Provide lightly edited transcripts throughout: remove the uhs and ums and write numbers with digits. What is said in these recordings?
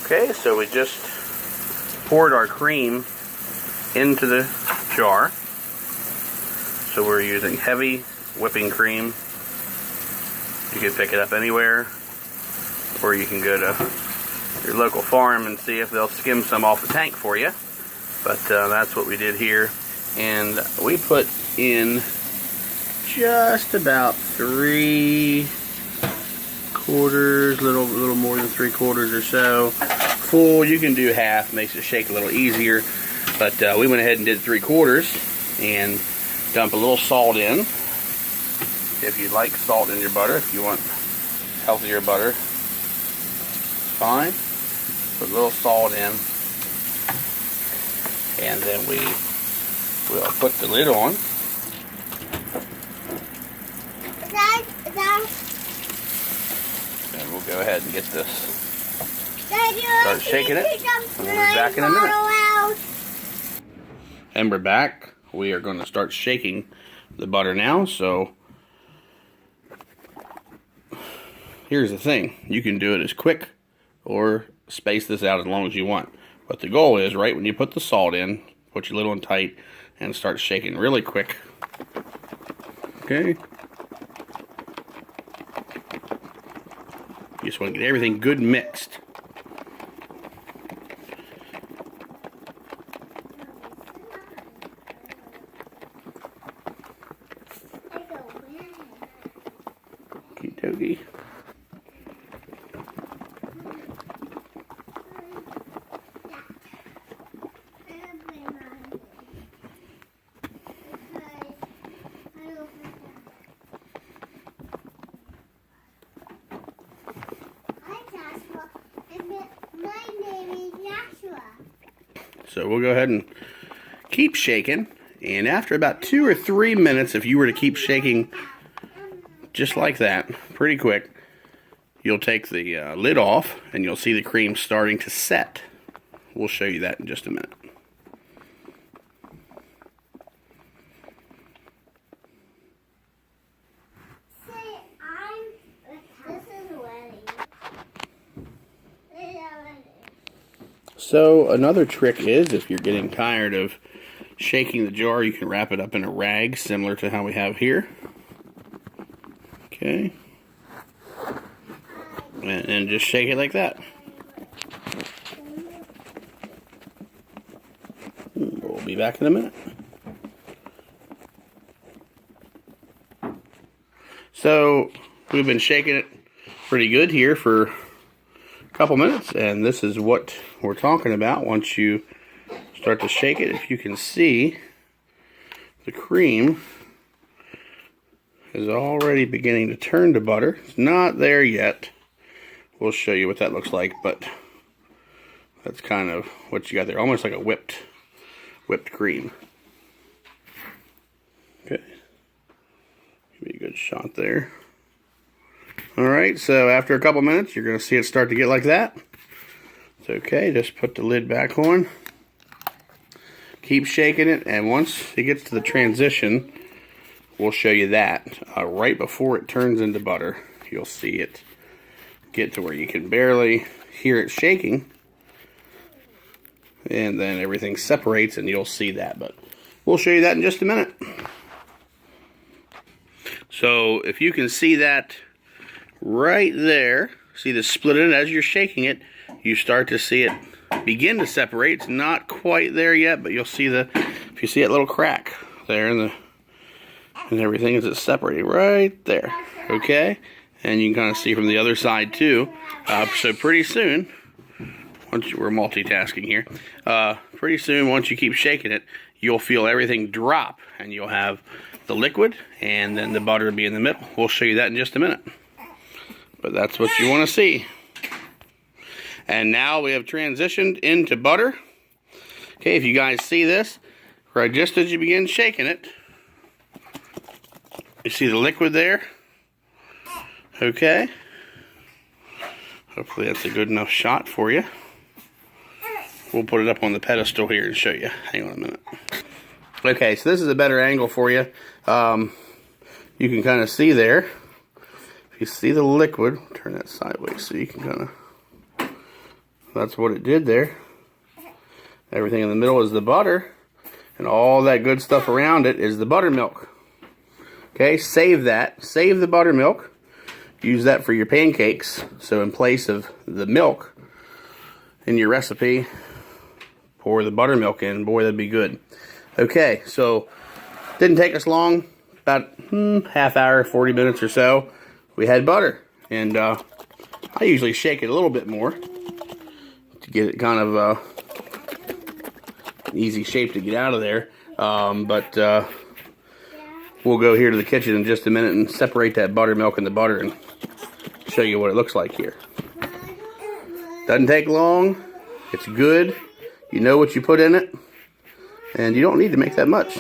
Okay, so we just poured our cream into the jar. So we're using heavy whipping cream. You can pick it up anywhere, or you can go to your local farm and see if they'll skim some off the tank for you. But that's what we did here. And we put in just about 3/4, little more than 3/4 or so. Full, you can do half, makes it shake a little easier. But we went ahead and did 3/4 and dump a little salt in. If you like salt in your butter, if you want healthier butter, fine. Put a little salt in. And then we will put the lid on. And we'll go ahead and get this. Start shaking it. And we'll be back in a minute. And we're back. We are going to start shaking the butter now. So here's the thing. You can do it as quick or space this out as long as you want. But the goal is, right when you put the salt in, put your lid on tight and start shaking really quick. Okay. You just want to get everything good mixed. Okie dokie. So we'll go ahead and keep shaking, and after about 2 or 3 minutes, if you were to keep shaking just like that, pretty quick, you'll take the lid off and you'll see the cream starting to set. We'll show you that in just a minute. So another trick is, if you're getting tired of shaking the jar, you can wrap it up in a rag similar to how we have here. Okay. And just shake it like that. We'll be back in a minute. So we've been shaking it pretty good here for couple minutes, and this is what we're talking about. Once you start to shake it, if you can see, the cream is already beginning to turn to butter. It's not there yet. We'll show you what that looks like, but that's kind of what you got there, almost like a whipped cream. Okay, give me a good shot there. Alright, so after a couple minutes, you're going to see it start to get like that. It's okay, just put the lid back on. Keep shaking it, and once it gets to the transition, we'll show you that. Right before it turns into butter, you'll see it get to where you can barely hear it shaking. And then everything separates, and you'll see that. But we'll show you that in just a minute. So if you can see that right there, see the split in it as you're shaking it, you start to see it begin to separate. It's not quite there yet, but you'll see if you see that little crack there and everything as it's separating right there. Okay, and you can kind of see from the other side too. So pretty soon, we're multitasking here. Pretty soon, once you keep shaking it, you'll feel everything drop, and you'll have the liquid, and then the butter will be in the middle. We'll show you that in just a minute. But that's what you want to see. And now we have transitioned into butter. Okay, if you guys see this, right just as you begin shaking it, you see the liquid there? Okay. Hopefully that's a good enough shot for you. We'll put it up on the pedestal here and show you. Hang on a minute. Okay, so this is a better angle for you. You can kind of see there. If you see the liquid, turn that sideways so you can kind of, that's what it did there. Everything in the middle is the butter, and all that good stuff around it is the buttermilk. Okay, save that. Save the buttermilk. Use that for your pancakes. So in place of the milk in your recipe, pour the buttermilk in. Boy, that'd be good. Okay, so didn't take us long. About half hour, 40 minutes or so. We had butter. And I usually shake it a little bit more to get it kind of an easy shape to get out of there. But we'll go here to the kitchen in just a minute and separate that buttermilk and the butter and show you what it looks like here. Doesn't take long. It's good. You know what you put in it. And you don't need to make that much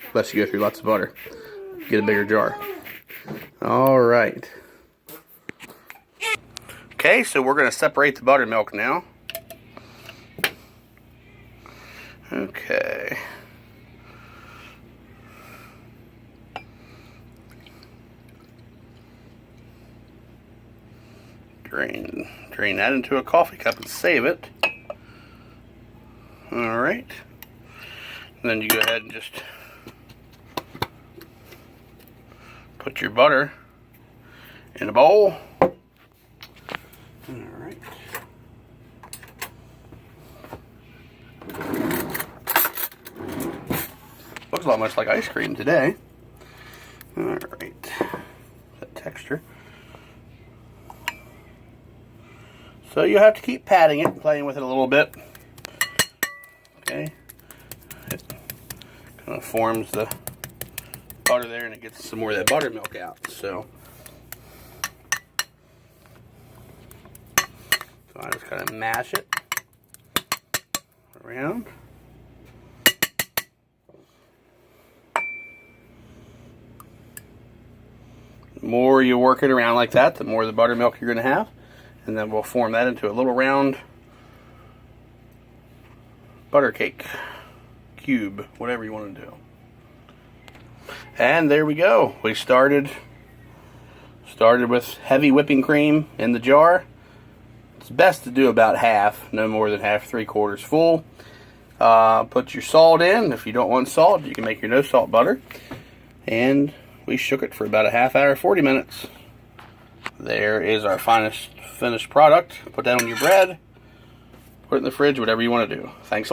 unless you go through lots of butter. Get a bigger jar. Alright. Okay, so we're going to separate the buttermilk now. Okay. Drain that into a coffee cup and save it. Alright. And then you go ahead and just put your butter in a bowl. Alright. Looks a lot much like ice cream today. Alright. That texture. So you have to keep patting it, playing with it a little bit. Okay. It kind of forms the butter there and it gets some more of that buttermilk out. So I just kind of mash it around. The more you work it around like that, the more of the buttermilk you're going to have. And then we'll form that into a little round butter cake cube, whatever you want to do. And there we go. We started with heavy whipping cream in the jar. It's best to do about half, no more than half, 3/4 full. Put your salt in. If you don't want salt, you can make your no salt butter. And we shook it for about a half hour, 40 minutes. There is our finished product. Put that on your bread. Put it in the fridge, whatever you want to do. Thanks.